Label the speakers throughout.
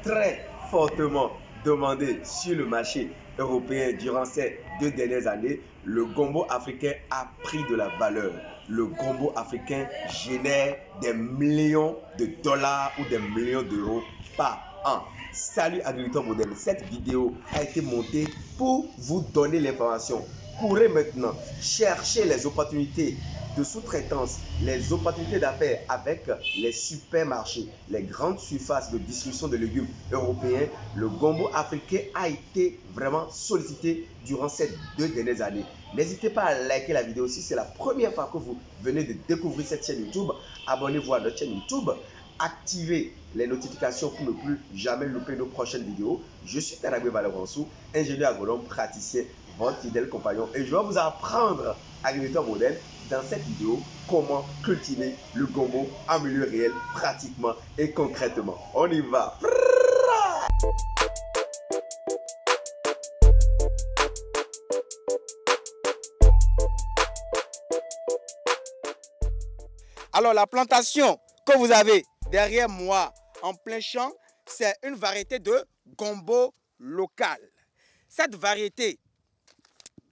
Speaker 1: très fortement demandé sur le marché européen durant ces 2 dernières années, le gombo africain a pris de la valeur. Le gombo africain génère des millions de dollars ou des millions d'euros par an. Salut agriculteur moderne, cette vidéo a été montée pour vous donner l'information. Courez maintenant chercher les opportunités de sous-traitance, les opportunités d'affaires avec les supermarchés, les grandes surfaces de distribution de légumes européens. Le gombo africain a été vraiment sollicité durant ces 2 dernières années. N'hésitez pas à liker la vidéo si c'est la première fois que vous venez de découvrir cette chaîne YouTube. Abonnez-vous à notre chaîne YouTube. Activez les notifications pour ne plus jamais louper nos prochaines vidéos. Je suis Taragbe Valeransou, ingénieur agronome praticien, votre fidèle compagnon, et je vais vous apprendre, agriculteur moderne, dans cette vidéo, comment cultiver le gombo en milieu réel, pratiquement et concrètement. On y va!
Speaker 2: Alors la plantation que vous avez derrière moi en plein champ, c'est une variété de gombo local. Cette variété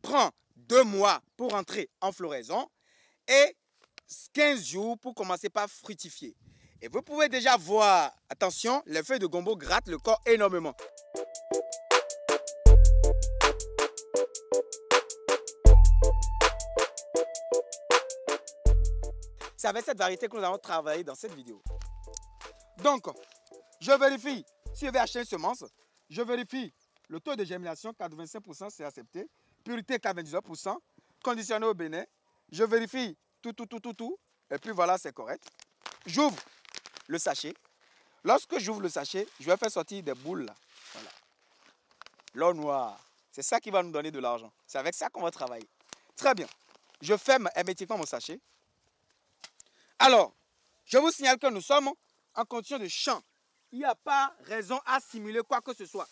Speaker 2: prend 2 mois pour entrer en floraison et 15 jours pour commencer par fructifier. Et vous pouvez déjà voir, attention, les feuilles de gombo grattent le corps énormément. C'est avec cette variété que nous allons travailler dans cette vidéo. Donc, je vérifie si je vais acheter une semence. Je vérifie le taux de germination, 85% c'est accepté. Pureté, 99%. Conditionné au Bénin. Je vérifie tout. Et puis voilà, c'est correct. J'ouvre le sachet. Lorsque j'ouvre le sachet, je vais faire sortir des boules là. Voilà. L'or noir. C'est ça qui va nous donner de l'argent. C'est avec ça qu'on va travailler. Très bien. Je ferme hermétiquement mon sachet. Alors, je vous signale que nous sommes en condition de champ. Il n'y a pas raison à simuler quoi que ce soit.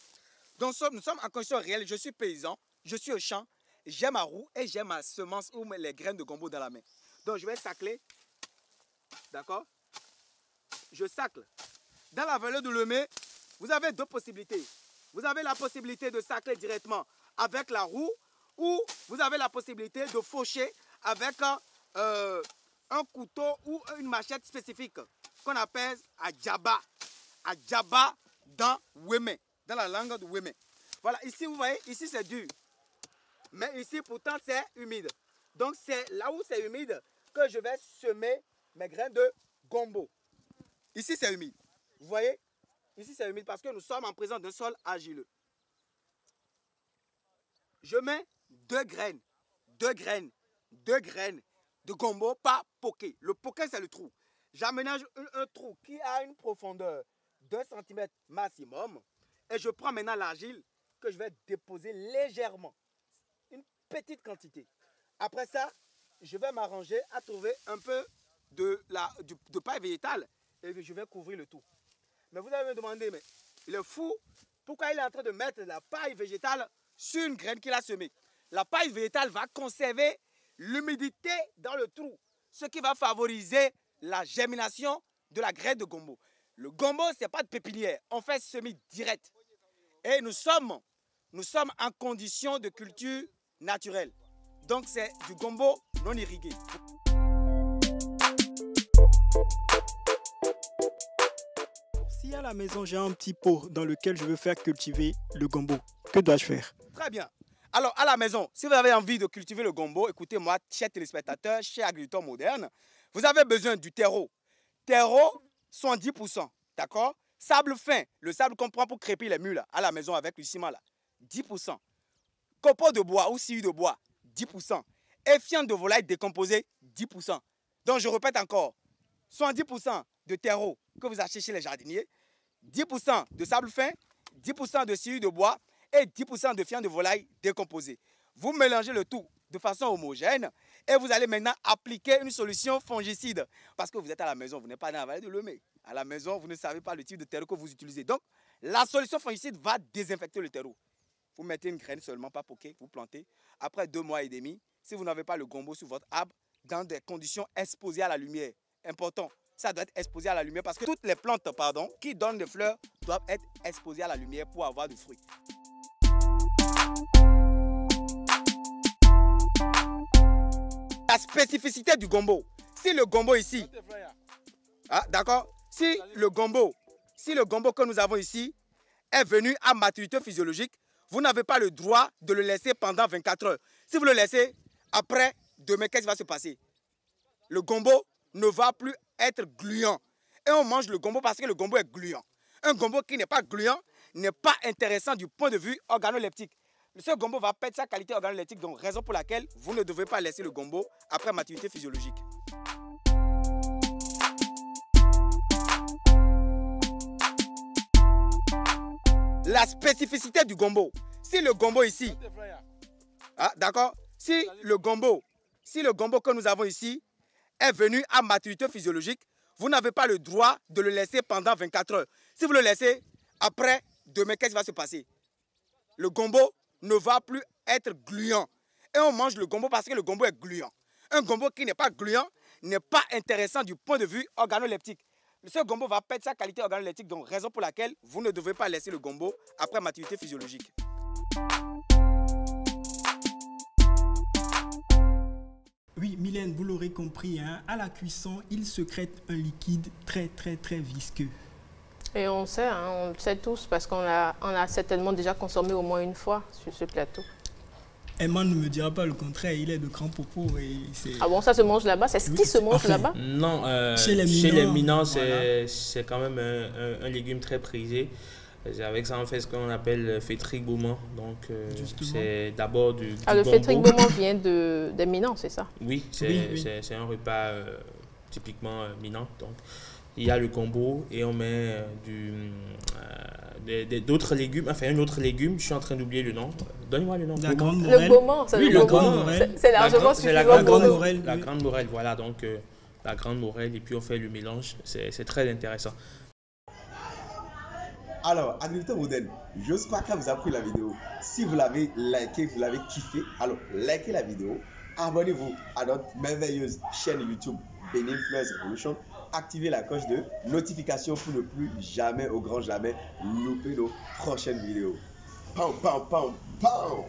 Speaker 2: Donc, nous sommes en condition réelle. Je suis paysan, je suis au champ, j'ai ma roue et j'ai ma semence ou les graines de gombo dans la main. Donc, je vais sacler. D'accord? Je sacle. Dans la vallée de Lemay, vous avez 2 possibilités. Vous avez la possibilité de sacler directement avec la roue ou vous avez la possibilité de faucher avec un couteau ou une machette spécifique qu'on appelle adjaba. Adjaba dans Wémé, dans la langue de Wémé. Voilà, ici vous voyez, ici c'est dur. Mais ici pourtant c'est humide. Donc c'est là où c'est humide que je vais semer mes graines de gombo. Ici c'est humide. Vous voyez, ici c'est humide parce que nous sommes en présence d'un sol argileux. Je mets 2 graines de gombo par poké. Le poké, c'est le trou. J'aménage un trou qui a une profondeur de 2 cm maximum. Et je prends maintenant l'argile que je vais déposer légèrement. Une petite quantité. Après ça, je vais m'arranger à trouver un peu de paille végétale et je vais couvrir le tout. Mais vous allez me demander, mais il est fou, pourquoi il est en train de mettre la paille végétale sur une graine qu'il a semée? La paille végétale va conserver l'humidité dans le trou, ce qui va favoriser la germination de la graine de gombo. Le gombo, ce n'est pas de pépinière, on fait semis direct. Et nous sommes en condition de culture naturelle. Donc c'est du gombo non irrigué.
Speaker 3: Si à la maison j'ai un petit pot dans lequel je veux faire cultiver le gombo, que dois-je faire?
Speaker 2: Très bien. Alors, à la maison, si vous avez envie de cultiver le gombo, écoutez-moi, chers téléspectateurs, chers agriculteurs modernes, vous avez besoin du terreau. Terreau, 70%, d'accord? Sable fin, le sable qu'on prend pour crépir les murs là, à la maison avec le ciment là, 10%. Copeaux de bois ou sciure de bois, 10%. Effiant de volaille décomposé, 10%. Donc, je répète encore, 70% de terreau que vous achetez chez les jardiniers, 10% de sable fin, 10% de sciure de bois, et 10% de fientes de volaille décomposées. Vous mélangez le tout de façon homogène et vous allez maintenant appliquer une solution fongicide. Parce que vous êtes à la maison, vous n'êtes pas dans la vallée de Lemay. À la maison, vous ne savez pas le type de terreau que vous utilisez. Donc, la solution fongicide va désinfecter le terreau. Vous mettez une graine seulement, pas poquée, vous plantez. Après 2 mois et demi, si vous n'avez pas le gombo sur votre arbre, dans des conditions exposées à la lumière, important, ça doit être exposé à la lumière parce que toutes les plantes, pardon, qui donnent des fleurs doivent être exposées à la lumière pour avoir du fruit. La spécificité du gombo. Si le gombo ici, d'accord, si le gombo que nous avons ici est venu à maturité physiologique, vous n'avez pas le droit de le laisser pendant 24 heures. Si vous le laissez, après, demain, qu'est-ce qui va se passer? Le gombo ne va plus être gluant. Et on mange le gombo parce que le gombo est gluant. Un gombo qui n'est pas gluant n'est pas intéressant du point de vue organoleptique. Ce gombo va perdre sa qualité organoleptique, donc raison pour laquelle vous ne devez pas laisser le gombo après maturité physiologique. La spécificité du gombo. Si le gombo ici, d'accord, si le gombo que nous avons ici est venu à maturité physiologique, vous n'avez pas le droit de le laisser pendant 24 heures. Si vous le laissez, après, demain, qu'est-ce qui va se passer? Le gombo ne va plus être gluant. Et on mange le gombo parce que le gombo est gluant. Un gombo qui n'est pas gluant n'est pas intéressant du point de vue organoleptique. Ce gombo va perdre sa qualité organoleptique, donc raison pour laquelle vous ne devez pas laisser le gombo après maturité physiologique.
Speaker 3: Oui, Mylène, vous l'aurez compris, hein, à la cuisson, il sécrète un liquide très visqueux.
Speaker 4: Et on sait, hein, on le sait tous, parce qu'on a certainement déjà consommé au moins une fois sur ce plateau.
Speaker 3: Emma ne me dira pas le contraire, il est de grand popo.
Speaker 4: Ah bon, ça se mange là-bas? C'est ce qui se mange là-bas?
Speaker 5: Non, chez les Minants, c'est quand même un légume très prisé. Avec ça, on fait ce qu'on appelle fétrique beaumont. Donc, c'est d'abord du
Speaker 4: le fétrique beaumont vient des Minants, c'est ça?
Speaker 5: Oui, c'est un repas typiquement minant. Donc, il y a le gombo et on met d'autres légumes, enfin un autre légume, je suis en train d'oublier le nom. Donne-moi le nom.
Speaker 3: La grande morelle.
Speaker 4: Le beaumont,
Speaker 5: oui, le grande morelle.
Speaker 4: C'est largement suffisant.
Speaker 5: La grande morelle. La grande morelle, voilà. Donc, la grande morelle et puis on fait le mélange. C'est très intéressant.
Speaker 1: Alors, agriculteur moderne, j'espère que vous avez pris la vidéo. Si vous l'avez liké, vous l'avez kiffé, alors likez la vidéo. Abonnez-vous à notre merveilleuse chaîne YouTube Benin Influence Revolution. Activez la cloche de notification pour ne plus jamais, au grand jamais, louper nos prochaines vidéos. Pam, pam, pam, pam.